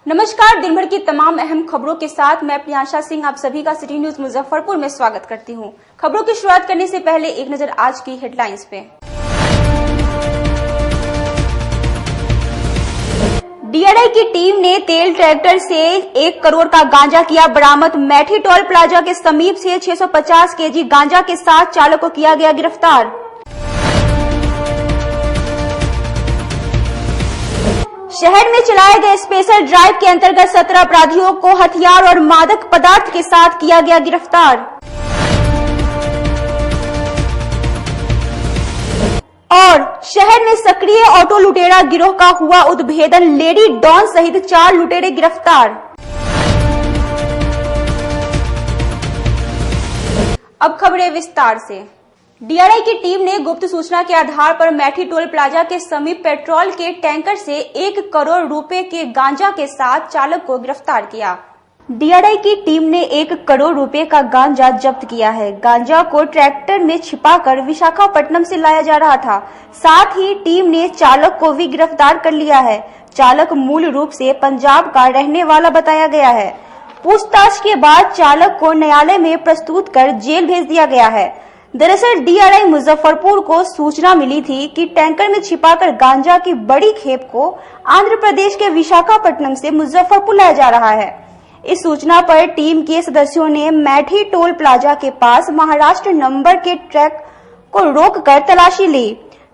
नमस्कार, दिन भर की तमाम अहम खबरों के साथ मैं प्रियांशा सिंह आप सभी का सिटी न्यूज मुजफ्फरपुर में स्वागत करती हूं। खबरों की शुरुआत करने से पहले एक नजर आज की हेडलाइंस पे। डीआरआई की टीम ने तेल ट्रैक्टर से 1 करोड़ का गांजा किया बरामद। मैठी टोल प्लाजा के समीप से 650 केजी गांजा के साथ चालक को किया गया गिरफ्तार। शहर में चलाए गए स्पेशल ड्राइव के अंतर्गत 17 अपराधियों को हथियार और मादक पदार्थ के साथ किया गया गिरफ्तार। और शहर में सक्रिय ऑटो लुटेरा गिरोह का हुआ उद्भेदन, लेडी डॉन सहित 4 लुटेरे गिरफ्तार। अब खबरें विस्तार से। डीआरआई की टीम ने गुप्त सूचना के आधार पर मैठी टोल प्लाजा के समीप पेट्रोल के टैंकर से 1 करोड़ रुपए के गांजा के साथ चालक को गिरफ्तार किया। डीआरआई की टीम ने 1 करोड़ रुपए का गांजा जब्त किया है। गांजा को ट्रैक्टर में छिपाकर विशाखापट्टनम से लाया जा रहा था। साथ ही टीम ने चालक को भी गिरफ्तार कर लिया है। चालक मूल रूप से पंजाब का रहने वाला बताया गया है। पूछताछ के बाद चालक को न्यायालय में प्रस्तुत कर जेल भेज दिया गया है। दरअसल डीआरआई मुजफ्फरपुर को सूचना मिली थी कि टैंकर में छिपाकर गांजा की बड़ी खेप को आंध्र प्रदेश के विशाखापट्टनम से मुजफ्फरपुर लाया जा रहा है। इस सूचना पर टीम के सदस्यों ने मैठी टोल प्लाजा के पास महाराष्ट्र नंबर के ट्रक को रोककर तलाशी ली।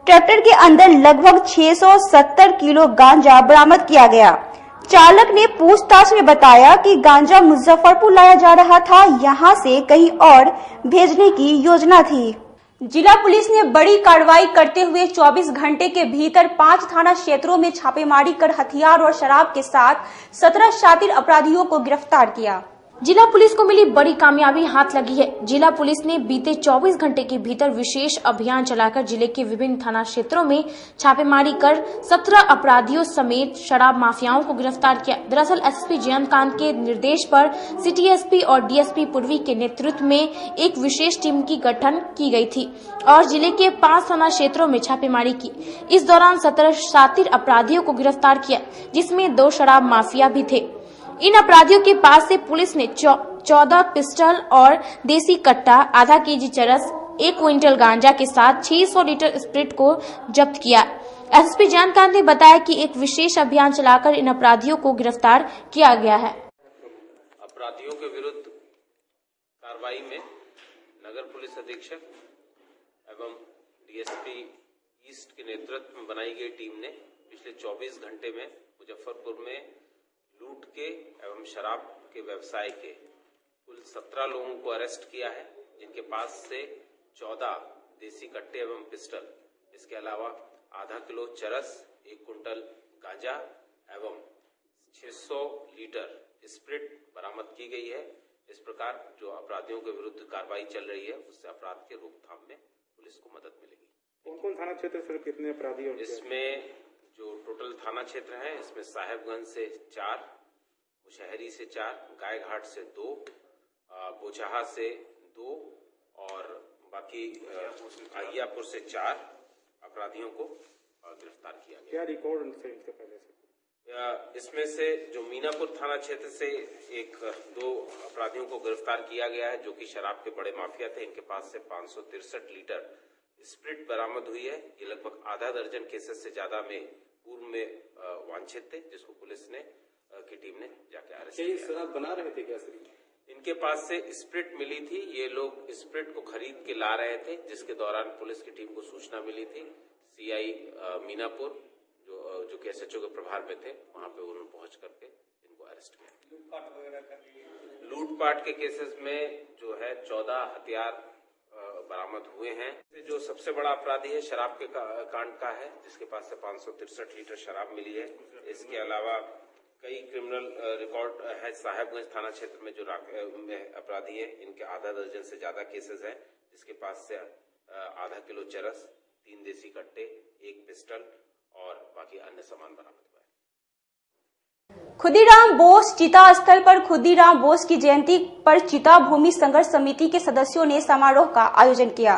ट्रैक्टर के अंदर लगभग 670 किलो गांजा बरामद किया गया। चालक ने पूछताछ में बताया कि गांजा मुजफ्फरपुर लाया जा रहा था, यहां से कहीं और भेजने की योजना थी। जिला पुलिस ने बड़ी कार्रवाई करते हुए 24 घंटे के भीतर 5 थाना क्षेत्रों में छापेमारी कर हथियार और शराब के साथ 17 शातिर अपराधियों को गिरफ्तार किया। जिला पुलिस को मिली बड़ी कामयाबी हाथ लगी है। जिला पुलिस ने बीते 24 घंटे के भीतर विशेष अभियान चलाकर जिले के विभिन्न थाना क्षेत्रों में छापेमारी कर 17 अपराधियों समेत शराब माफियाओं को गिरफ्तार किया। दरअसल एसपी जयंतकांत के निर्देश पर सिटी एसपी और डीएसपी पूर्वी के नेतृत्व में एक विशेष टीम की गठन की गई थी और जिले के 5 थाना क्षेत्रों में छापेमारी की। इस दौरान 17 शातिर अपराधियों को गिरफ्तार किया, जिसमें 2 शराब माफिया भी थे। इन अपराधियों के पास से पुलिस ने 14 पिस्टल और देसी कट्टा, आधा केजी चरस, 1 क्विंटल गांजा के साथ 600 लीटर स्प्रिट को जब्त किया। एसपी जयंतकांत ने बताया कि एक विशेष अभियान चलाकर इन अपराधियों को गिरफ्तार किया गया है। अपराधियों के विरुद्ध कार्रवाई में नगर पुलिस अधीक्षक एवं डीएसपी ईस्ट के नेतृत्व में बनाई गई टीम ने पिछले 24 घंटे में मुजफ्फरपुर में लूट के एवं शराब के व्यवसाय के कुल 17 लोगों को अरेस्ट किया है, जिनके पास से 14 देसी कट्टे एवं पिस्टल, इसके अलावा आधा किलो चरस, 1 कुंटल गांजा एवं 600 लीटर स्प्रिट बरामद की गई है। इस प्रकार जो अपराधियों के विरुद्ध कार्रवाई चल रही है, उससे अपराध के रोकथाम में पुलिस को मदद मिलेगी। कौन-कौन थाना क्षेत्र से कितने अपराधी हैं? इसमें जो टोटल थाना क्षेत्र है, इसमें साहेबगंज से 4, मुशहरी से 4, गायघाट से 2, बोचाहा से 2 और बाकी अहियापुर से 4 अपराधियों को गिरफ्तार किया गया। क्या रिकॉर्ड उनसे पहले से? इसमें से जो मीनापुर थाना क्षेत्र से 1-2 अपराधियों को गिरफ्तार किया गया है, जो कि शराब के बड़े माफिया थे। इनके पास से 563 लीटर स्प्रिट बरामद हुई है। ये लगभग आधा दर्जन केसेस से ज्यादा में पूर्व में वांछित थे, जिसको पुलिस ने की टीम ने जाके अरेस्ट किया। शराब बना रहे थे क्या सर? इनके पास से स्प्रिट मिली थी। ये लोग स्प्रिट को खरीद के ला रहे थे, जिसके दौरान पुलिस की टीम को सूचना मिली थी। सीआई मीनापुर जो कि एसएचओ के प्रभार में थे, वहां पे उन्होंने पहुंच करके इनको अरेस्ट किया। लूटपाट के केसेस में जो है 14 हथियार बरामद हुए हैं। जो सबसे बड़ा अपराधी है शराब के कांड का है, जिसके पास से 563 लीटर शराब मिली है। इसके अलावा कई क्रिमिनल रिकॉर्ड है। साहेबगंज थाना क्षेत्र में जो अपराधी है, इनके आधा दर्जन से ज्यादा केसेस हैं, जिसके पास से आधा किलो चरस, 3 देसी कट्टे, 1 पिस्टल और बाकी अन्य सामान बरामद हुआ है। खुदीराम बोस चिता स्थल पर खुदीराम बोस की जयंती पर चिता भूमि संघर्ष समिति के सदस्यों ने समारोह का आयोजन किया।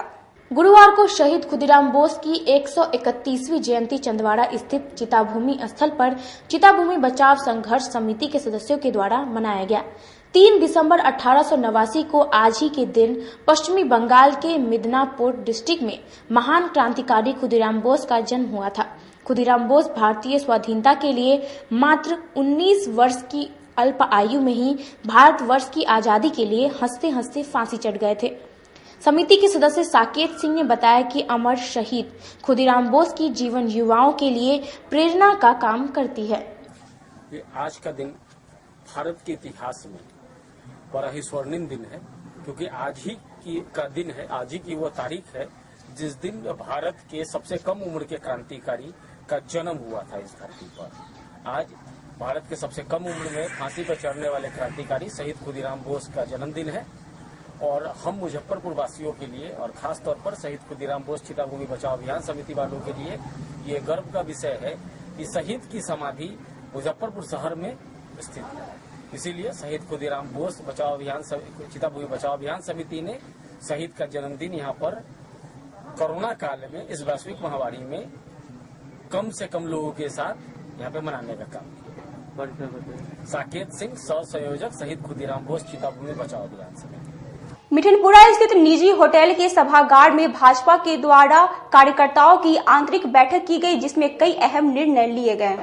गुरुवार को शहीद खुदीराम बोस की 131वीं जयंती छिंदवाड़ा स्थित चिताभूमि स्थल पर चिताभूमि बचाव संघर्ष समिति के सदस्यों के द्वारा मनाया गया। 3 दिसंबर 1889 को आज ही के दिन पश्चिमी बंगाल के मिदनापुर डिस्ट्रिक्ट में महान क्रांतिकारी खुदीराम बोस का जन्म हुआ था। खुदीराम बोस भारतीय स्वाधीनता के लिए मात्र 19 वर्ष की अल्प आयु में ही भारतवर्ष की आजादी के लिए हंसते हंसते फांसी चढ़ गए थे। समिति के सदस्य साकेत सिंह ने बताया कि अमर शहीद खुदीराम बोस की जीवन युवाओं के लिए प्रेरणा का काम करती है। ये आज का दिन भारत के इतिहास में बड़ा ही स्वर्णिम दिन है, क्योंकि आज ही का दिन है, आज ही की वो तारीख है जिस दिन भारत के सबसे कम उम्र के क्रांतिकारी का जन्म हुआ था इस धरती पर। आज भारत के सबसे कम उम्र में फांसी पर चढ़ने वाले क्रांतिकारी शहीद खुदीराम बोस का जन्मदिन है और हम मुजफ्फरपुर वासियों के लिए और खास तौर पर शहीद खुदीराम बोस चिताभूमि बचाओ अभियान समिति वालों के लिए ये गर्व का विषय है कि शहीद की समाधि मुजफ्फरपुर शहर में स्थित है। इसीलिए शहीद खुदीराम बोस बचाओ अभियान चिताभूमि बचाओ अभियान समिति ने शहीद का जन्मदिन यहाँ पर कोरोना काल में इस वैश्विक महामारी में कम से कम लोगों के साथ यहाँ पे मनाने का काम किया। साकेत सिंह सह संयोजक शहीद खुदीराम बोस चिताभूमि बचाओ अभियान समिति। मिठनपुरा स्थित निजी होटल के सभागार में भाजपा के द्वारा कार्यकर्ताओं की आंतरिक बैठक की गई, जिसमें कई अहम निर्णय लिए गए।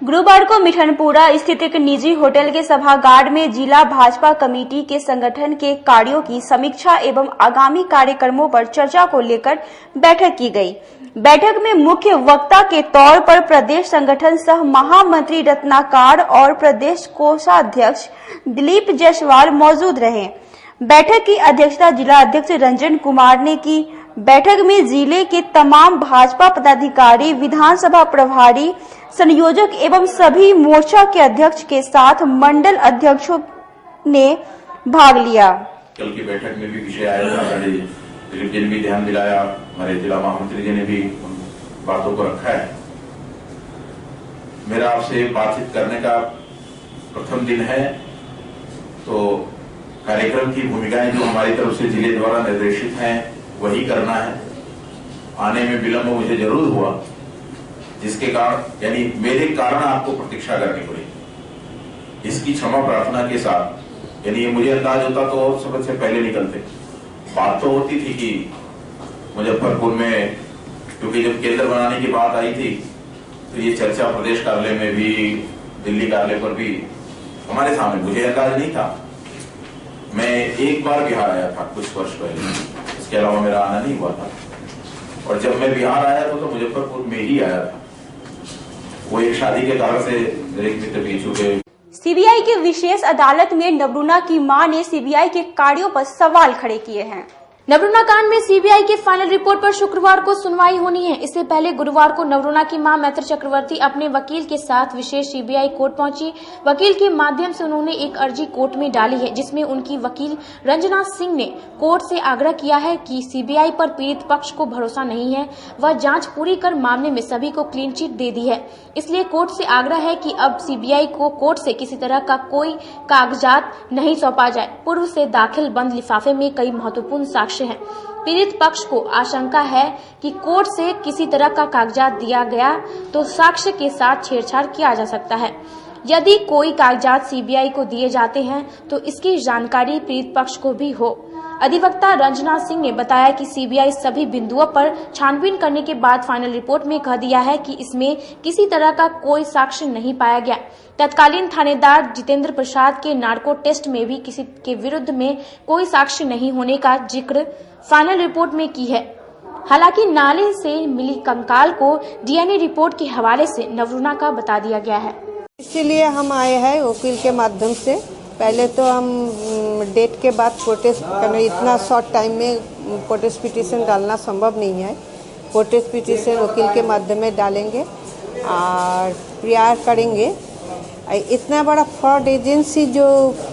गुरुवार को मिठनपुरा स्थित एक निजी होटल के सभागार में जिला भाजपा कमेटी के संगठन के कार्यों की समीक्षा एवं आगामी कार्यक्रमों पर चर्चा को लेकर बैठक की गई। बैठक में मुख्य वक्ता के तौर पर प्रदेश संगठन सह महामंत्री रत्नाकर और प्रदेश कोषाध्यक्ष दिलीप जायसवाल मौजूद रहे। बैठक की अध्यक्षता जिला अध्यक्ष रंजन कुमार ने की। बैठक में जिले के तमाम भाजपा पदाधिकारी, विधानसभा प्रभारी, संयोजक एवं सभी मोर्चा के अध्यक्ष के साथ मंडल अध्यक्षों ने भाग लिया। कल की बैठक में भी विषय आया था, दिलीप जी ने भी ध्यान दिलाया, हमारे जिला महामंत्री जी ने भी बातों को रखा है। मेरा आपसे बातचीत करने का प्रथम दिन है, तो कार्यक्रम की भूमिकाएं जो हमारी तरफ से जिले द्वारा निर्देशित हैं वही करना है। आने में विलंब मुझे जरूर हुआ, जिसके कारण यानी मेरे कारण आपको प्रतीक्षा करनी पड़ी, इसकी क्षमा प्रार्थना के साथ। यानी ये मुझे अंदाज होता तो और सबसे पहले निकलते। बात तो होती थी कि मुजफ्फरपुर में, क्योंकि जब केंद्र बनाने की बात आई थी तो ये चर्चा प्रदेश कार्यालय में भी, दिल्ली कार्यालय पर भी हमारे सामने, मुझे अंदाज नहीं था। मैं एक बार बिहार आया था कुछ वर्ष पहले, इसके अलावा मेरा आना नहीं हुआ था। और जब मैं बिहार आया था तो मुजफ्फरपुर में ही आया था। वो एक शादी के कारण से मेरे मित्र भी चुके। सीबीआई की विशेष अदालत में नवरूणा की मां ने सीबीआई के कार्यों पर सवाल खड़े किए हैं। नवरूणा कांड में सीबीआई के फाइनल रिपोर्ट पर शुक्रवार को सुनवाई होनी है। इससे पहले गुरुवार को नवरूणा की मां मैत्री चक्रवर्ती अपने वकील के साथ विशेष सीबीआई कोर्ट पहुंची। वकील के माध्यम से उन्होंने एक अर्जी कोर्ट में डाली है, जिसमें उनकी वकील रंजना सिंह ने कोर्ट से आग्रह किया है कि सीबीआई पर पीड़ित पक्ष को भरोसा नहीं है। वह जांच पूरी कर मामले में सभी को क्लीन चिट दे दी है। इसलिए कोर्ट से आग्रह है कि अब सीबीआई को कोर्ट से किसी तरह का कोई कागजात नहीं सौंपा जाए। पूर्व से दाखिल बंद लिफाफे में कई महत्वपूर्ण साक्ष्य है। पीड़ित पक्ष को आशंका है कि कोर्ट से किसी तरह का कागजात दिया गया तो साक्ष्य के साथ छेड़छाड़ किया जा सकता है। यदि कोई कागजात सीबीआई को दिए जाते हैं तो इसकी जानकारी पीड़ित पक्ष को भी हो। अधिवक्ता रंजना सिंह ने बताया कि सीबीआई सभी बिंदुओं पर छानबीन करने के बाद फाइनल रिपोर्ट में कह दिया है कि इसमें किसी तरह का कोई साक्ष्य नहीं पाया गया। तत्कालीन थानेदार जितेंद्र प्रसाद के नार्को टेस्ट में भी किसी के विरुद्ध में कोई साक्ष्य नहीं होने का जिक्र फाइनल रिपोर्ट में की है। हालांकि नाले से मिली कंकाल को डीएनए रिपोर्ट के हवाले से नवरूणा का बता दिया गया है। इसीलिए हम आए हैं वकील के माध्यम से। पहले तो हम डेट के बाद प्रोटेस्ट करने, इतना शॉर्ट टाइम में प्रोटेस्ट पिटीशन डालना संभव नहीं है। प्रोटेस्ट पिटीशन वकील के माध्यम में डालेंगे और प्रयास करेंगे। इतना बड़ा फ्रॉड एजेंसी जो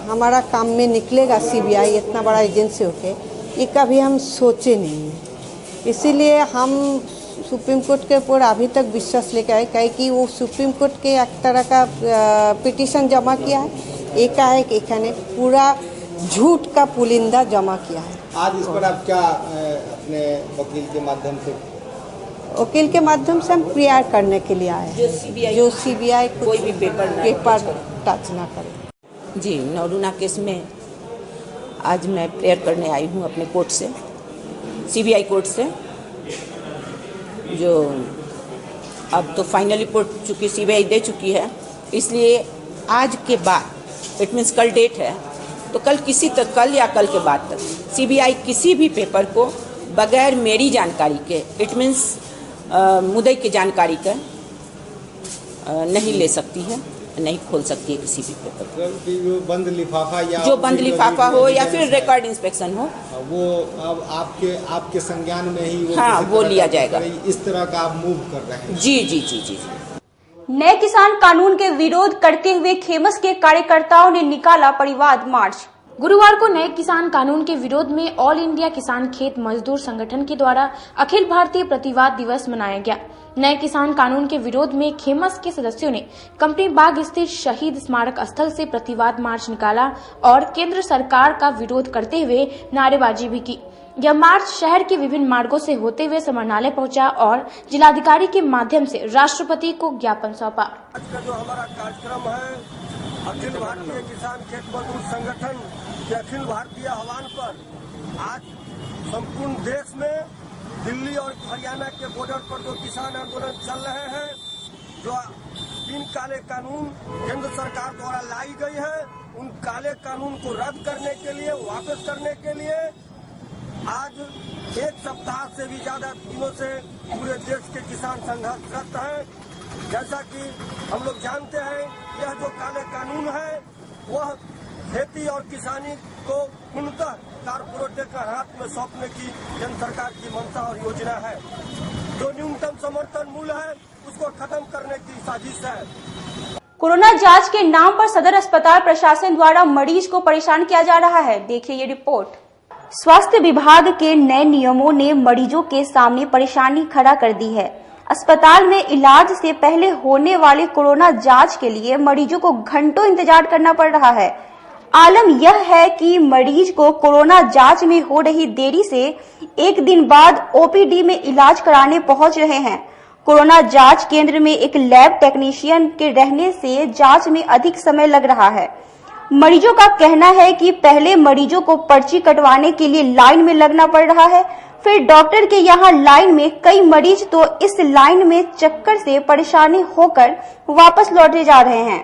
हमारा काम में निकलेगा, सीबीआई इतना बड़ा एजेंसी होके, ये कभी हम सोचे नहीं है। इसीलिए हम सुप्रीम कोर्ट के ऊपर अभी तक विश्वास लेकर आए, कहे कि वो सुप्रीम कोर्ट के एक तरह का पिटीशन जमा किया है। एक है कि एखाने पूरा झूठ का पुलिंदा जमा किया है। आज इस पर आप क्या अपने वकील के माध्यम से? वकील के माध्यम से हम प्रेयर करने के लिए आए हैं, जो सीबीआई कोई भी पेपर टच ना करे। जी, नवरूणा केस में आज मैं प्रेयर करने आई हूँ अपने कोर्ट से, सीबीआई कोर्ट से, जो अब तो फाइनल रिपोर्ट चूँकि सीबीआई दे चुकी है, इसलिए आज के बाद, इट मीन्स कल डेट है, तो कल या कल के बाद तक सीबीआई किसी भी पेपर को बगैर मेरी जानकारी के, इट मीन्स मुद्दई की जानकारी के नहीं ले सकती है, नहीं खोल सकती है किसी भी पेपर को। जो बंद लिफाफा या जो बंद लिफाफा हो या फिर रिकॉर्ड इंस्पेक्शन हो, वो अब आपके संज्ञान में ही वो लिया जाएगा। इस तरह का आप मूव कर रहे हैं? जी जी जी जी। नए किसान कानून के विरोध करते हुए खेमस के कार्यकर्ताओं ने निकाला परिवाद मार्च। गुरुवार को नए किसान कानून के विरोध में ऑल इंडिया किसान खेत मजदूर संगठन के द्वारा अखिल भारतीय प्रतिवाद दिवस मनाया गया। नए किसान कानून के विरोध में खेमस के सदस्यों ने कंपनी बाग स्थित शहीद स्मारक स्थल से प्रतिवाद मार्च निकाला और केंद्र सरकार का विरोध करते हुए नारेबाजी भी की। यह मार्च शहर के विभिन्न मार्गों से होते हुए समाहरणालय पहुंचा और जिलाधिकारी के माध्यम से राष्ट्रपति को ज्ञापन सौंपा। आज का जो हमारा कार्यक्रम है, अखिल भारतीय किसान खेत मजदूर संगठन के अखिल भारतीय आह्वान पर आज संपूर्ण देश में दिल्ली और हरियाणा के बॉर्डर पर जो किसान आंदोलन चल रहे हैं, जो 3 काले कानून केंद्र सरकार द्वारा लाई गई है, उन काले कानून को रद्द करने के लिए, वापस करने के लिए आज 1 सप्ताह से भी ज्यादा दिनों से पूरे देश के किसान संघर्षरत हैं। जैसा कि हम लोग जानते हैं, यह जो काले कानून है वह खेती और किसानी को पूर्णतः कारपोरेट के हाथ में सौंपने की केंद्र सरकार की मंशा और योजना है। जो न्यूनतम समर्थन मूल्य है उसको खत्म करने की साजिश है। कोरोना जांच के नाम पर सदर अस्पताल प्रशासन द्वारा मरीज को परेशान किया जा रहा है। देखिए ये रिपोर्ट। स्वास्थ्य विभाग के नए नियमों ने मरीजों के सामने परेशानी खड़ा कर दी है। अस्पताल में इलाज से पहले होने वाले कोरोना जांच के लिए मरीजों को घंटों इंतजार करना पड़ रहा है। आलम यह है कि मरीज को कोरोना जांच में हो रही देरी से एक दिन बाद ओपीडी में इलाज कराने पहुंच रहे हैं। कोरोना जांच केंद्र में एक लैब टेक्नीशियन के रहने से जांच में अधिक समय लग रहा है। मरीजों का कहना है कि पहले मरीजों को पर्ची कटवाने के लिए लाइन में लगना पड़ रहा है, फिर डॉक्टर के यहाँ लाइन में कई मरीज तो इस लाइन में चक्कर से परेशानी होकर वापस लौटे जा रहे हैं।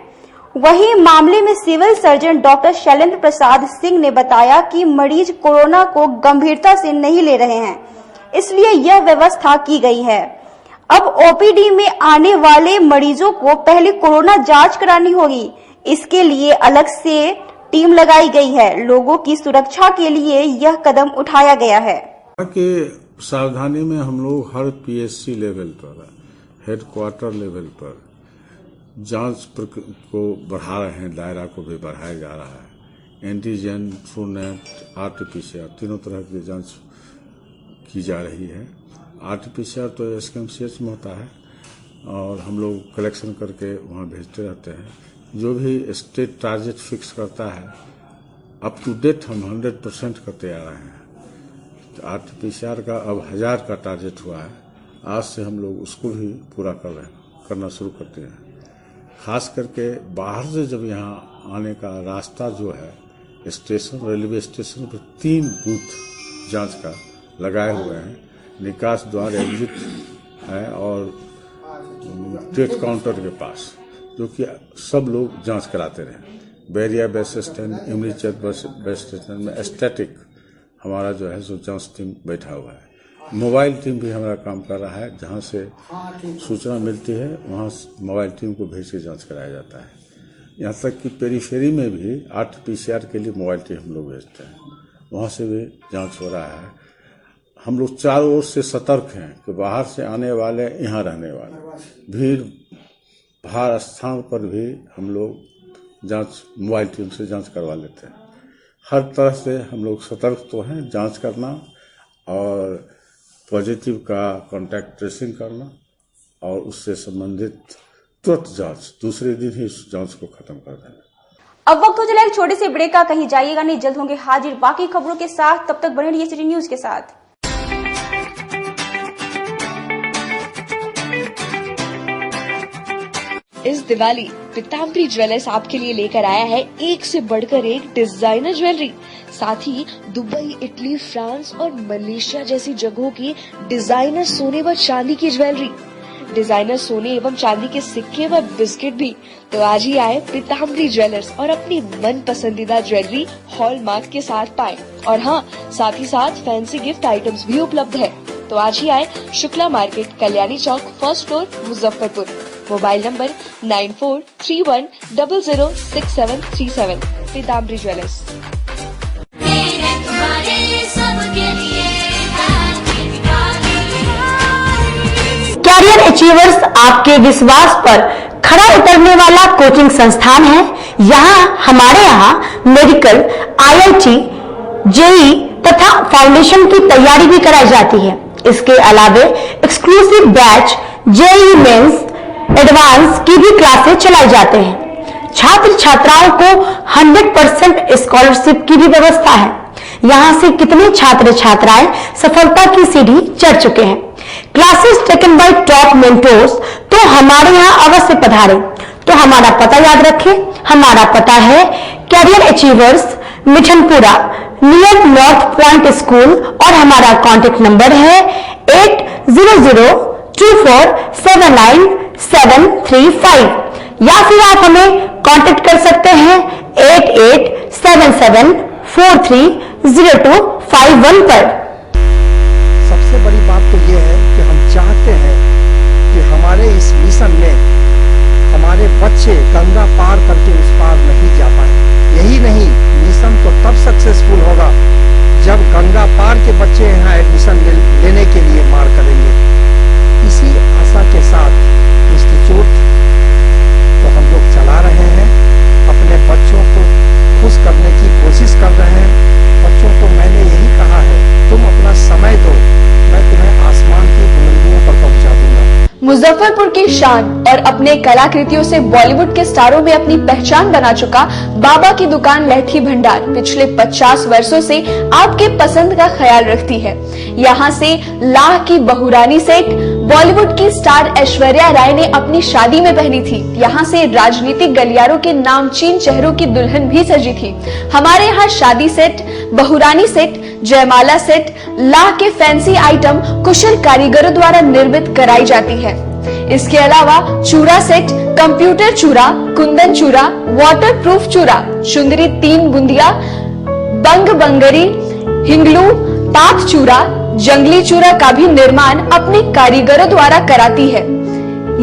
वहीं मामले में civil surgeon doctor Shailendra Prasad Singh ने बताया कि मरीज कोरोना को गंभीरता से नहीं ले रहे हैं, इसलिए यह व्यवस्था की गई है। अब ओपीडी में आने वाले मरीजों को पहले कोरोना जांच करानी होगी। इसके लिए अलग से टीम लगाई गई है। लोगों की सुरक्षा के लिए यह कदम उठाया गया है। कि सावधानी में हम लोग हर पीएससी लेवल पर, हेडक्वार्टर लेवल पर जांच को बढ़ा रहे हैं, दायरा को भी बढ़ाया जा रहा है। एंटीजन, ट्रूनेट, आरटीपीसीआर तीनों तरह की जांच की जा रही है। आरटीपीसीआर तो एसकेएमसीएच में होता है और हम लोग कलेक्शन करके वहाँ भेजते रहते हैं। जो भी स्टेट टारगेट फिक्स करता है, अप टू डेट हम 100% करते आ रहे हैं। तो आरटीपीसीआर का अब 1000 का टारगेट हुआ है। आज से हम लोग उसको भी पूरा करना शुरू करते हैं। खास करके बाहर से जब यहाँ आने का रास्ता जो है, स्टेशन, रेलवे स्टेशन पर 3 बूथ जांच का लगाए हुए हैं। निकास द्वार एग्जिट है और टिकट काउंटर के पास, जो कि सब लोग जांच कराते रहे। बैरिया बस स्टैंड, इमली चौक बस स्टैंड में स्टैटिक हमारा जो है सो जांच टीम बैठा हुआ है। मोबाइल टीम भी हमारा काम कर रहा है। जहां से सूचना मिलती है वहां मोबाइल टीम को भेज के जांच कराया जाता है। यहाँ तक कि पेरीफेरी में भी आरटीपीसीआर के लिए मोबाइल टीम हम लोग भेजते हैं, वहां से भी जांच हो रहा है। हम लोग चारों ओर से सतर्क हैं कि बाहर से आने वाले, यहाँ रहने वाले, भीड़ भाड़ स्थान पर भी हम लोग जांच मोबाइल टीम से जांच करवा लेते हैं। हर तरह से हम लोग सतर्क तो हैं। जांच करना और पॉजिटिव का कॉन्टैक्ट ट्रेसिंग करना और उससे संबंधित तुरंत जांच, दूसरे दिन ही उस जांच को खत्म कर देना। अब वक्त हो चला एक छोटे से ब्रेक का। कहीं जाइएगा नहीं, जल्द होंगे हाजिर बाकी खबरों के साथ। तब तक बने रहिए सिटी न्यूज के साथ। इस दिवाली पीताम्बरी ज्वेलर्स आपके लिए लेकर आया है एक से बढ़कर एक डिजाइनर ज्वेलरी, साथ ही दुबई, इटली, फ्रांस और मलेशिया जैसी जगहों की डिजाइनर सोने व चांदी की ज्वेलरी, डिजाइनर सोने एवं चांदी के सिक्के व बिस्किट भी। तो आज ही आए पीताम्बरी ज्वेलर्स और अपनी मन पसंदीदा ज्वेलरी हॉलमार्क के साथ पाए। और हाँ, साथ ही साथ फैंसी गिफ्ट आइटम्स भी उपलब्ध है। तो आज ही आए शुक्ला मार्केट, कल्याणी चौक, first floor, Muzaffarpur. Mobile number 9431006737। Pitambari jewellers. Career achievers आपके विश्वास पर खरा उतरने वाला कोचिंग संस्थान है। हमारे यहाँ मेडिकल, IIT, JEE तथा फाउंडेशन की तैयारी भी कराई जाती है। इसके अलावे exclusive batch JEE mains, advance की भी क्लासेस चलाई जाते हैं। छात्र छात्राओं को 100% स्कॉलरशिप की भी व्यवस्था है। यहाँ से कितने छात्र छात्राएं सफलता की सीढ़ी चढ़ चुके हैं। Classes taken by top mentors, तो हमारे यहाँ अवश्य पधारें। तो हमारा पता याद रखें, हमारा पता है career achievers, Mithanpura, near north point school, और हमारा कॉन्टेक्ट नंबर है 8002479735, या फिर आप हमें कांटेक्ट कर सकते हैं 8877430251 पर। सबसे बड़ी बात तो ये है कि हम चाहते हैं कि हमारे इस मिशन में हमारे बच्चे गंगा पार करके उस पार नहीं जा पाए। यही नहीं, मिशन तो तब सक्सेसफुल होगा जब गंगा पार के बच्चे यहाँ एडमिशन लेने के लिए मार करेंगे। इसी आशा के साथ इंस्टीट्यूट तो हम लोग चला रहे हैं, अपने बच्चों को खुश करने की कोशिश कर रहे हैं। बच्चों को मैंने यही कहा है, तुम अपना समय दो, मैं तुम्हें आसमान की बुलंदियों पर पहुंचा दूंगा। मुजफ्फरपुर की शान और अपने कलाकृतियों से बॉलीवुड के स्टारों में अपनी पहचान बना चुका बाबा की दुकान लहठी भंडार पिछले 50 वर्षों से आपके पसंद का ख्याल रखती है। यहाँ से लाह की बहुरानी सेट बॉलीवुड की स्टार ऐश्वर्या राय ने अपनी शादी में पहनी थी। यहाँ से राजनीतिक गलियारों के नामचीन चेहरों की दुल्हन भी सजी थी। हमारे यहाँ शादी सेट, बहुरानी सेट, जयमाला सेट, लाह के फैंसी आइटम कुशल कारीगरों द्वारा निर्मित कराई जाती है। इसके अलावा चूड़ा सेट, कंप्यूटर चूड़ा, कुंदन चूड़ा, वाटरप्रूफ चूड़ा, चुंदरी 3 बुंदिया, बंग बंगरी, हिंगलू, तात चूड़ा, जंगली चूड़ा का भी निर्माण अपने कारीगरों द्वारा कराती है।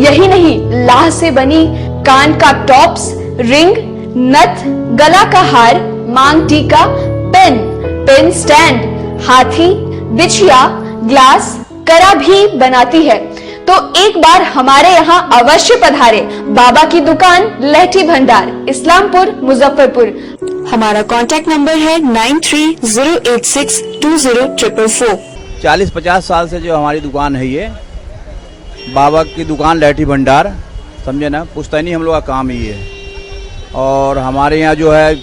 यही नहीं, लाह से बनी कान का टॉप्स, रिंग, नथ, गला का हार, मांग टीका, पेन स्टैंड, हाथी, बिछिया, ग्लास, करा भी बनाती है। तो एक बार हमारे यहाँ अवश्य पधारे। बाबा की दुकान लहठी भंडार, इस्लामपुर, मुजफ्फरपुर। हमारा कांटेक्ट नंबर है 9308620444। 40-50 साल से जो हमारी दुकान है, ये बाबा की दुकान लहठी भंडार, समझे ना, पुश्तैनी हम लोग का काम ही है। और हमारे यहाँ जो है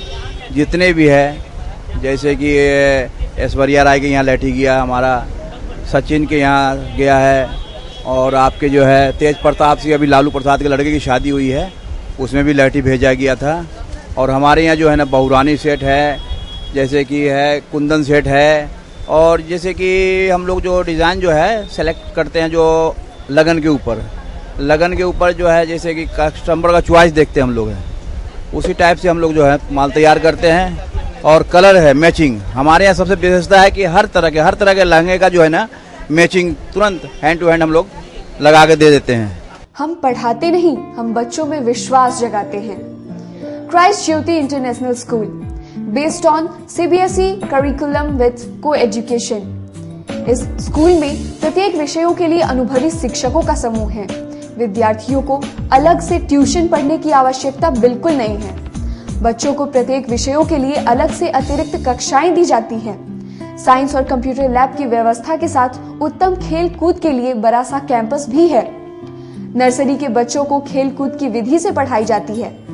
जितने भी है, जैसे कि ऐश्वर्या राय के यहाँ लहठी गया, हमारा सचिन के यहाँ गया है, और आपके जो है तेज प्रताप सिंह, अभी लालू प्रसाद के लड़के की शादी हुई है, उसमें भी लहठी भेजा गया था। और हमारे यहाँ जो है ना बहुरानी सेट है, जैसे कि है कुंदन सेट है, और जैसे कि हम लोग जो डिज़ाइन जो है सेलेक्ट करते हैं जो लगन के ऊपर जो है, जैसे कि कस्टमर का चॉइस देखते हैं हम लोग, है उसी टाइप से हम लोग जो है माल तैयार करते हैं। और कलर है मैचिंग, हमारे यहाँ सबसे विशेषता है कि हर तरह के लहंगे का जो है ना मैचिंग तुरंत हैंड टू हैंड हम लोग लगा के दे देते हैं। हम पढ़ाते नहीं, हम बच्चों में विश्वास जगाते हैं। Christ Jyoti international school, based on CBSE curriculum with coeducation. इस स्कूल में प्रत्येक विषयों के लिए अनुभवी शिक्षकों का समूह है। विद्यार्थियों को अलग से ट्यूशन पढ़ने की आवश्यकता बिल्कुल नहीं है। बच्चों को प्रत्येक विषयों के लिए अलग से अतिरिक्त कक्षाएं दी जाती हैं। साइंस और कंप्यूटर लैब की व्यवस्था के साथ उत्तम खेल कूद के लिए बड़ा सा कैंपस भी है। नर्सरी के बच्चों को खेल कूद की विधि से पढ़ाई जाती है।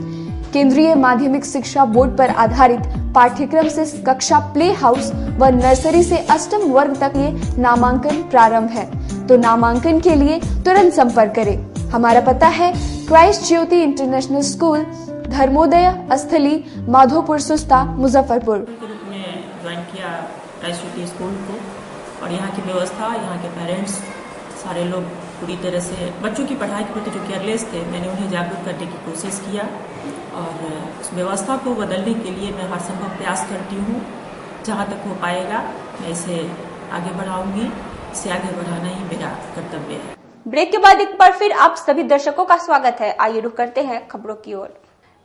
केंद्रीय माध्यमिक शिक्षा बोर्ड पर आधारित पाठ्यक्रम से कक्षा प्ले हाउस व नर्सरी से अष्टम वर्ग तक ये नामांकन प्रारंभ है। तो नामांकन के लिए तुरंत संपर्क करें। हमारा पता है Christ Jyoti international school, Dharmodaya स्थली, माधोपुर सुस्ता, मुजफ्फरपुर। के रूप में ज्वाइन किया क्राइस्ट ज्योति स्कूल को, और यहाँ की व्यवस्था, यहाँ के पेरेंट्स सारे लोग पूरी तरह से बच्चों की पढ़ाई के प्रति जो केयरलेस थे, मैंने उन्हें जागरूक करने की कोशिश किया और उस व्यवस्था को बदलने के लिए मैं हर संभव प्रयास करती हूँ। जहाँ तक हो पाएगा मैं इसे आगे बढ़ाऊंगी। इसे आगे बढ़ाना ही मेरा कर्तव्य है। ब्रेक के बाद एक बार फिर आप सभी दर्शकों का स्वागत है। आइए रुक करते हैं खबरों की ओर।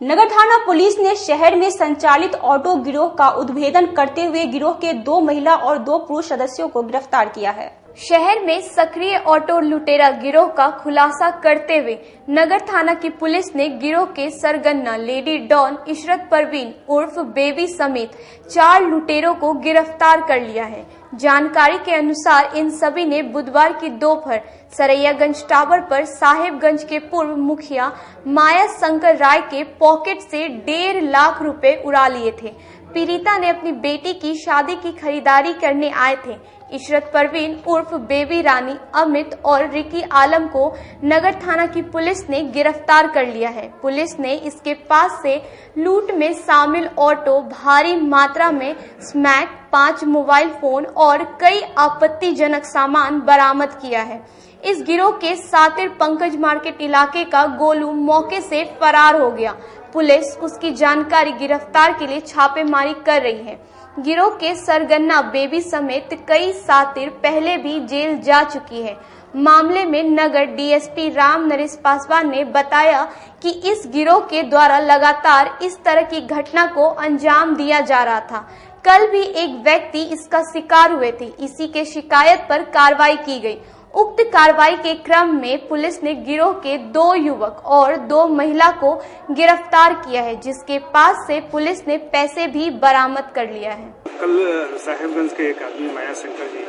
नगर थाना पुलिस ने शहर में संचालित ऑटो गिरोह का उद्भेदन करते हुए गिरोह के 2 महिला और 2 पुरुष सदस्यों को गिरफ्तार किया है। शहर में सक्रिय ऑटो लुटेरा गिरोह का खुलासा करते हुए नगर थाना की पुलिस ने गिरोह के सरगना लेडी डॉन इशरत परवीन उर्फ बेबी समेत 4 लुटेरों को गिरफ्तार कर लिया है। जानकारी के अनुसार इन सभी ने बुधवार की दोपहर सरैयागंज टावर पर साहेबगंज के पूर्व मुखिया माया शंकर राय के पॉकेट से 1.5 लाख रुपए उड़ा लिए थे। पीड़िता ने अपनी बेटी की शादी की खरीदारी करने आए थे। इशरत परवीन उर्फ बेबी रानी, अमित और रिकी आलम को नगर थाना की पुलिस ने गिरफ्तार कर लिया है। पुलिस ने इसके पास से लूट में शामिल ऑटो, भारी मात्रा में स्मैक, 5 मोबाइल फोन और कई आपत्तिजनक सामान बरामद किया है। इस गिरोह के सातिर पंकज मार्केट इलाके का गोलू मौके से फरार हो गया। पुलिस उसकी जानकारी गिरफ्तार के लिए छापेमारी कर रही है। गिरोह के सरगना बेबी समेत कई सातिर पहले भी जेल जा चुकी है। मामले में नगर डीएसपी राम नरेश पासवान ने बताया कि इस गिरोह के द्वारा लगातार इस तरह की घटना को अंजाम दिया जा रहा था। कल भी एक व्यक्ति इसका शिकार हुए थे। इसी के शिकायत पर कार्रवाई की गई। उक्त कार्रवाई के क्रम में पुलिस ने गिरोह के 2 युवक और 2 महिला को गिरफ्तार किया है, जिसके पास से पुलिस ने पैसे भी बरामद कर लिया है। कल साहेबगंज के एक आदमी माया शंकर जी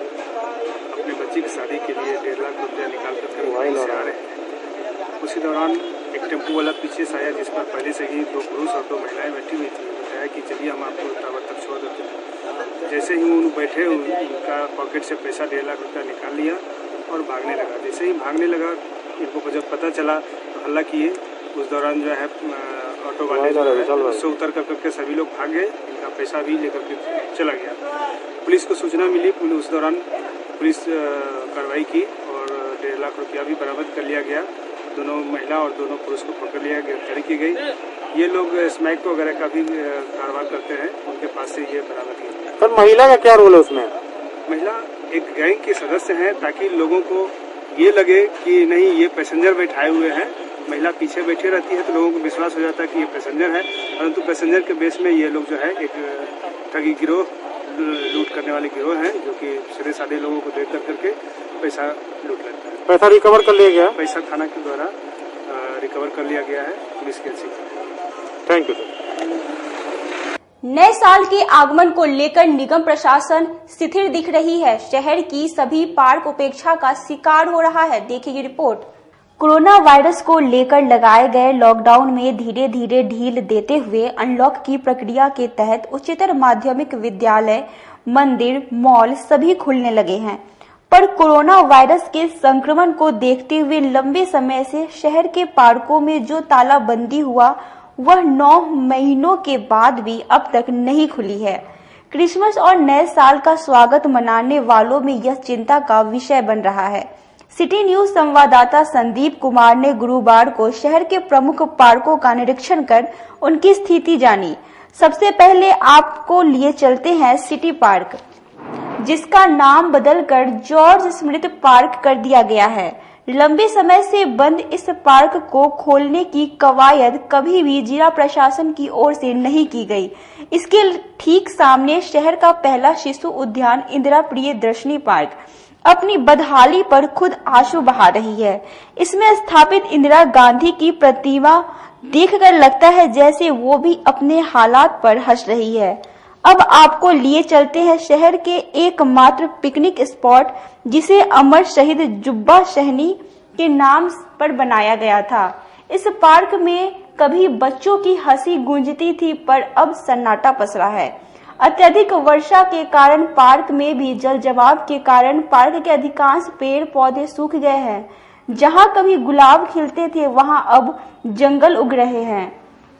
अपने बच्ची की शादी के लिए 1.5 लाख रुपया निकाल कर से आ रहे हैं। उसी दौरान एक टेम्पो वाला पीछे से आया, जिस पर पहले से ही 2 पुरुष और 2 महिलाएं बैठी हुई थी। बताया कि चलिए हम आपको टावर तक छोड़ देते हैं। जैसे ही वो बैठे, उनका पॉकेट से पैसा 1.5 लाख रुपया निकाल लिया और भागने लगा। जैसे ही भागने लगा, इनको जब पता चला तो हल्ला किए। उस दौरान जो है ऑटो वाले उससे उतर करके सभी लोग भाग गए। इनका पैसा भी लेकर के चला गया। पुलिस को सूचना मिली। उस दौरान पुलिस कार्रवाई की और 1.5 लाख रुपया भी बरामद कर लिया गया। दोनों महिला और दोनों पुरुष को पकड़ लिया, गिरफ्तारी की गई। ये लोग स्मैक वगैरह का भी कारोबार करते हैं। उनके पास से ये बरामद किया। सर, महिला का क्या रोल है उसमें? महिला एक गैंग के सदस्य हैं, ताकि लोगों को ये लगे कि नहीं, ये पैसेंजर बैठाए हुए हैं। महिला पीछे बैठी रहती है तो लोगों को विश्वास हो जाता है कि ये पैसेंजर है, परंतु पैसेंजर के बेस में ये लोग जो है एक ठगी गिरोह, लूट करने वाले गिरोह हैं, जो कि सीधे साधे लोगों को देख करके पैसा लूट लेते हैं। पैसा रिकवर कर लिया गया? पैसा थाना के द्वारा रिकवर कर लिया गया है पुलिस के अच्छी। Thank you sir. नए साल के आगमन को लेकर निगम प्रशासन शिथिल दिख रही है। शहर की सभी पार्क उपेक्षा का शिकार हो रहा है। देखिए ये रिपोर्ट। कोरोना वायरस को लेकर लगाए गए लॉकडाउन में धीरे धीरे ढील देते हुए अनलॉक की प्रक्रिया के तहत उच्चतर माध्यमिक विद्यालय, मंदिर, मॉल सभी खुलने लगे हैं। पर कोरोना वायरस के संक्रमण को देखते हुए लंबे समय से शहर के पार्कों में जो तालाबंदी हुआ वह 9 महीनों के बाद भी अब तक नहीं खुली है। क्रिसमस और नए साल का स्वागत मनाने वालों में यह चिंता का विषय बन रहा है। सिटी न्यूज संवाददाता संदीप कुमार ने गुरुवार को शहर के प्रमुख पार्कों का निरीक्षण कर उनकी स्थिति जानी। सबसे पहले आपको लिए चलते हैं सिटी पार्क, जिसका नाम बदलकर जॉर्ज स्मृत पार्क कर दिया गया है। लंबे समय से बंद इस पार्क को खोलने की कवायद कभी भी जिला प्रशासन की ओर से नहीं की गई। इसके ठीक सामने शहर का पहला शिशु उद्यान इंदिरा प्रियदर्शनी पार्क अपनी बदहाली पर खुद आंसू बहा रही है। इसमें स्थापित इंदिरा गांधी की प्रतिमा देखकर लगता है जैसे वो भी अपने हालात पर हंस रही है। अब आपको लिए चलते हैं शहर के एकमात्र पिकनिक स्पॉट, जिसे अमर शहीद जुब्बा शहनी के नाम पर बनाया गया था। इस पार्क में कभी बच्चों की हंसी गूंजती थी, पर अब सन्नाटा पसरा है। अत्यधिक वर्षा के कारण पार्क में भी जल जमाव के कारण पार्क के अधिकांश पेड़ पौधे सूख गए हैं। जहां कभी गुलाब खिलते थे वहां अब जंगल उग रहे हैं।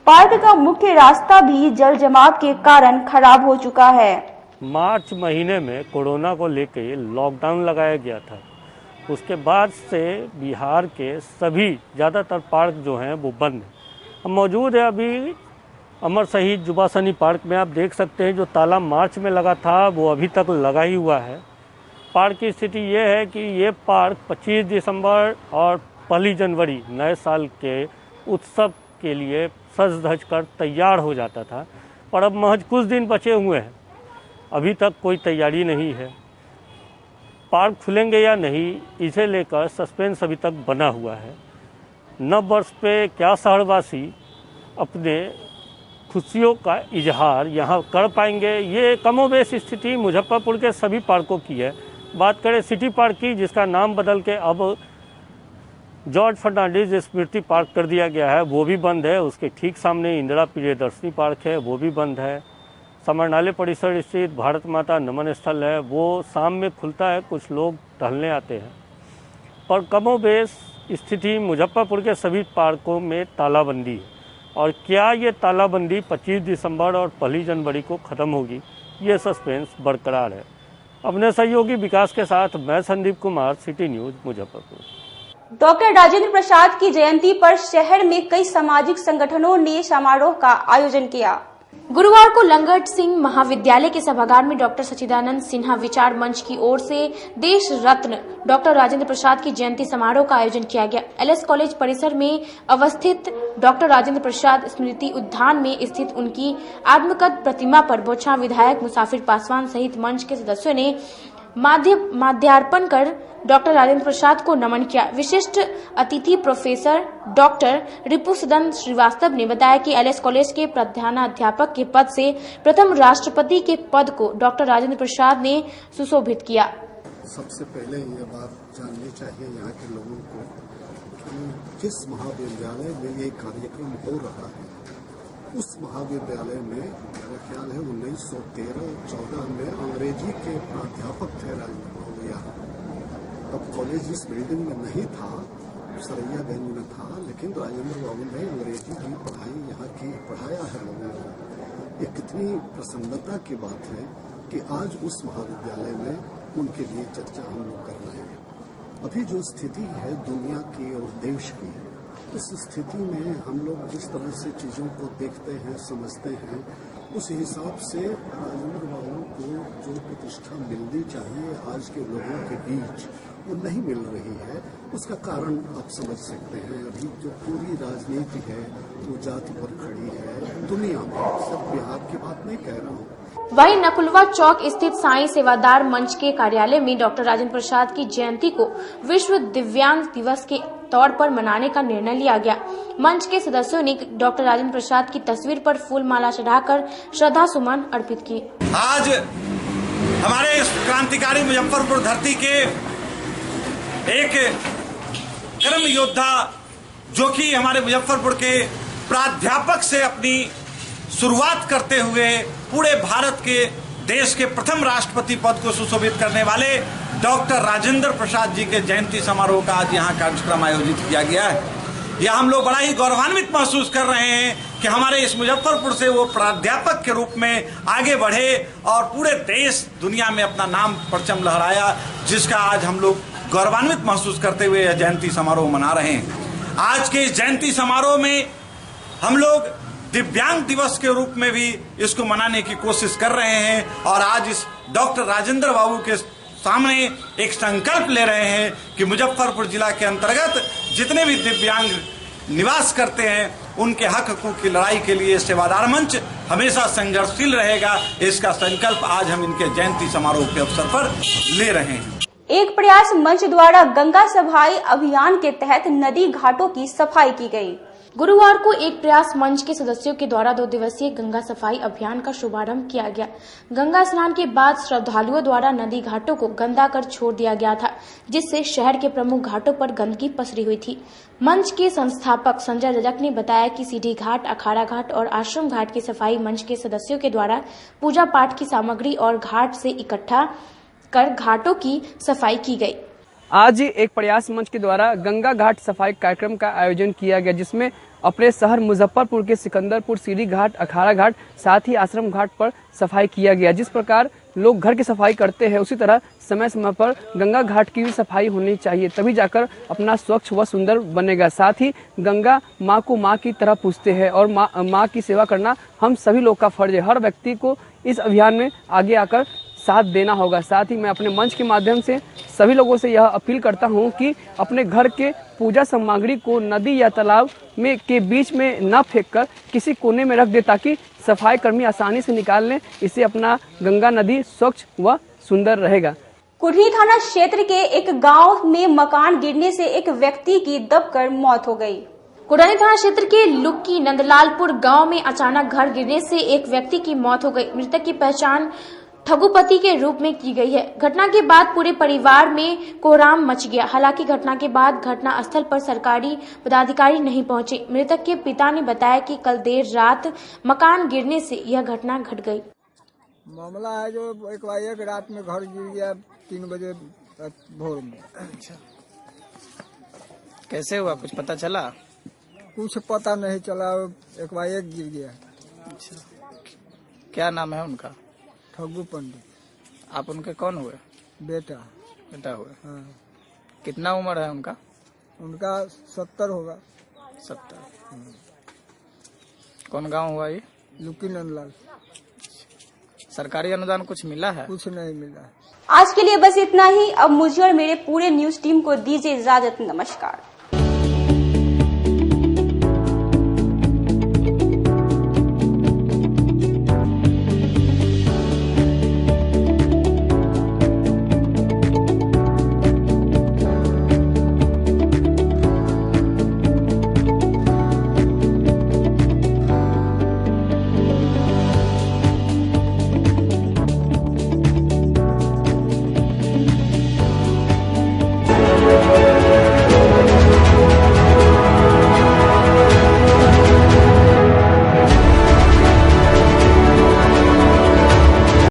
पार्क का मुख्य रास्ता भी जल जमाव के कारण खराब हो चुका है। मार्च महीने में कोरोना को लेकर लॉकडाउन लगाया गया था। उसके बाद से बिहार के सभी ज़्यादातर पार्क जो हैं वो बंद हैं। हम मौजूद है अभी अमर शहीद जुबा सनी पार्क में। आप देख सकते हैं जो ताला मार्च में लगा था वो अभी तक लगा ही हुआ है। पार्क की स्थिति ये है कि ये पार्क 25 दिसंबर और 1 जनवरी नए साल के उत्सव के लिए सज धज कर तैयार हो जाता था, पर अब महज कुछ दिन बचे हुए हैं, अभी तक कोई तैयारी नहीं है। पार्क खुलेंगे या नहीं, इसे लेकर सस्पेंस अभी तक बना हुआ है। नव वर्ष पे क्या शहरवासी अपने खुशियों का इजहार यहाँ कर पाएंगे, ये कमोबेश स्थिति मुजफ्फरपुर के सभी पार्कों की है। बात करें सिटी पार्क की, जिसका नाम बदल के अब जॉर्ज फर्नांडिस स्मृति पार्क कर दिया गया है, वो भी बंद है। उसके ठीक सामने इंदिरा प्रियदर्शनी पार्क है, वो भी बंद है। समरनाले परिसर स्थित भारत माता नमन स्थल है, वो शाम में खुलता है, कुछ लोग टहलने आते हैं। पर कमोबेश स्थिति मुजफ्फरपुर के सभी पार्कों में तालाबंदी है। और क्या ये तालाबंदी 25 दिसंबर और 1 जनवरी को ख़त्म होगी, ये सस्पेंस बरकरार है। अपने सहयोगी विकास के साथ मैं Sandeep Kumar, city news Muzaffarpur. Doctor Rajendra Prasad की जयंती पर शहर में कई सामाजिक संगठनों ने समारोह का आयोजन किया। गुरुवार को लंगट सिंह महाविद्यालय के सभागार में डॉक्टर सच्चिदानंद सिन्हा विचार मंच की ओर से देश रत्न डॉक्टर राजेंद्र प्रसाद की जयंती समारोह का आयोजन किया गया। एलएस कॉलेज परिसर में अवस्थित डॉक्टर राजेंद्र प्रसाद स्मृति उद्यान में स्थित उनकी आत्मकथ प्रतिमा पर बोचहा विधायक मुसाफिर पासवान सहित मंच के सदस्यों ने माल्यार्पण कर डॉक्टर राजेंद्र प्रसाद को नमन किया। विशिष्ट अतिथि प्रोफेसर डॉक्टर रिपुसदन श्रीवास्तव ने बताया कि एलएस कॉलेज के प्रधानाध्यापक के पद से प्रथम राष्ट्रपति के पद को डॉक्टर राजेंद्र प्रसाद ने सुशोभित किया। सबसे पहले ये बात जाननी चाहिए यहाँ के लोगों को कि जिस महाविद्यालय में ये कार्यक्रम हो रहा है, उस महाविद्यालय में मेरा ख्याल है 1913-14 में अंग्रेजी के प्राध्यापक थे राजेंद्र बाबू यहाँ। तब कॉलेज इस बिल्डिंग में नहीं था, सरैयागंज में था, लेकिन राजेंद्र बाबू ने अंग्रेजी की पढ़ाई यहाँ की पढ़ाया है लोगों को। ये कितनी प्रसन्नता की बात है कि आज उस महाविद्यालय में उनके लिए चर्चा हम लोग कर रहे हैं। अभी जो स्थिति है दुनिया की और देश की, इस स्थिति में हम लोग जिस तरह से चीज़ों को देखते हैं, समझते हैं, उस हिसाब से राजेंद्र बाबू को जो प्रतिष्ठा मिलनी चाहिए आज के लोगों के बीच वो नहीं मिल रही है। उसका कारण आप समझ सकते हैं। अभी जो पूरी राजनीति है वो जाति पर खड़ी है दुनिया में, सिर्फ बिहार की बात नहीं कह रहा हूँ। वहीं नकुलवा चौक स्थित साईं सेवादार मंच के कार्यालय में डॉक्टर राजेंद्र प्रसाद की जयंती को विश्व दिव्यांग दिवस के तौर पर मनाने का निर्णय लिया गया। मंच के सदस्यों ने डॉक्टर राजेंद्र प्रसाद की तस्वीर पर फूल माला चढ़ाकर श्रद्धा सुमन अर्पित किए। आज हमारे इस क्रांतिकारी मुजफ्फरपुर धरती के एक कर्म योद्धा, जो कि हमारे मुजफ्फरपुर के प्राध्यापक से अपनी शुरुआत करते हुए पूरे भारत के देश के प्रथम राष्ट्रपति पद को सुशोभित करने वाले डॉक्टर राजेंद्र प्रसाद जी के जयंती समारोह का आज यहाँ कार्यक्रम आयोजित किया गया है। यह हम लोग बड़ा ही गौरवान्वित महसूस कर रहे हैं कि हमारे इस मुजफ्फरपुर से वो प्राध्यापक के रूप में आगे बढ़े और पूरे देश दुनिया में अपना नाम परचम लहराया, जिसका आज हम लोग गौरवान्वित महसूस करते हुए यह जयंती समारोह मना रहे हैं। आज के इस जयंती समारोह में हम लोग दिव्यांग दिवस के रूप में भी इसको मनाने की कोशिश कर रहे हैं और आज इस डॉक्टर राजेंद्र बाबू के सामने एक संकल्प ले रहे हैं कि मुजफ्फरपुर जिला के अंतर्गत जितने भी दिव्यांग निवास करते हैं उनके हक हकूक की लड़ाई के लिए सेवादार मंच हमेशा संघर्षशील रहेगा। इसका संकल्प आज हम इनके जयंती समारोह के अवसर पर ले रहे हैं। एक प्रयास मंच द्वारा गंगा सफाई अभियान के तहत नदी घाटों की सफाई की गई। गुरुवार को एक प्रयास मंच के सदस्यों के द्वारा 2 दिवसीय गंगा सफाई अभियान का शुभारंभ किया गया। गंगा स्नान के बाद श्रद्धालुओं द्वारा नदी घाटों को गंदा कर छोड़ दिया गया था, जिससे शहर के प्रमुख घाटों पर गंदगी पसरी हुई थी। मंच के संस्थापक संजय रजक ने बताया कि सीढ़ी घाट, अखाड़ा घाट और आश्रम घाट की सफाई मंच के सदस्यों के द्वारा पूजा पाठ की सामग्री और घाट से इकट्ठा कर घाटों की सफाई की गई। आज एक प्रयास मंच के द्वारा गंगा घाट सफाई कार्यक्रम का आयोजन किया गया, जिसमें अपने शहर मुजफ्फरपुर के सिकंदरपुर, सीरी घाट, अखाड़ा घाट, साथ ही आश्रम घाट पर सफाई किया गया। जिस प्रकार लोग घर की सफाई करते हैं, उसी तरह समय समय पर गंगा घाट की भी सफाई होनी चाहिए, तभी जाकर अपना स्वच्छ व सुंदर बनेगा। साथ ही गंगा माँ को माँ की तरह पूजते हैं और माँ की सेवा करना हम सभी लोग का फर्ज है। हर व्यक्ति को इस अभियान में आगे आकर साथ देना होगा। साथ ही मैं अपने मंच के माध्यम से सभी लोगों से यह अपील करता हूं कि अपने घर के पूजा सामग्री को नदी या तालाब में के बीच में न फेंककर किसी कोने में रख दे, ताकि सफाई कर्मी आसानी से निकाल लें। इससे अपना गंगा नदी स्वच्छ व सुंदर रहेगा। कुढ़नी थाना क्षेत्र के एक गांव में मकान गिरने से एक व्यक्ति की दबकर मौत हो गई। कुढ़नी थाना क्षेत्र के लुक्की नंदलालपुर गांव में अचानक घर गिरने से एक व्यक्ति की मौत हो गई। मृतक की पहचान ठगुपति के रूप में की गई है। घटना के बाद पूरे परिवार में कोहराम मच गया। हालांकि घटना के बाद घटना स्थल पर सरकारी पदाधिकारी नहीं पहुंचे। मृतक के पिता ने बताया कि कल देर रात मकान गिरने से यह घटना घट गई। मामला है जो एक रात में घर गिर गया 3 बजे भोर में। अच्छा, कैसे हुआ, कुछ पता चला? कुछ पता नहीं चला, एक गिर गया। अच्छा, क्या नाम है उनका? ठगू पंडित। आप उनके कौन हुए? बेटा हुए। हाँ। कितना उम्र है उनका? उनका 70 होगा। 70। कौन गांव हुआ ये? लुकी नंदलाल। सरकारी अनुदान कुछ मिला है? कुछ नहीं मिला। आज के लिए बस इतना ही। अब मुझे और मेरे पूरे न्यूज टीम को दीजिए इजाजत। नमस्कार।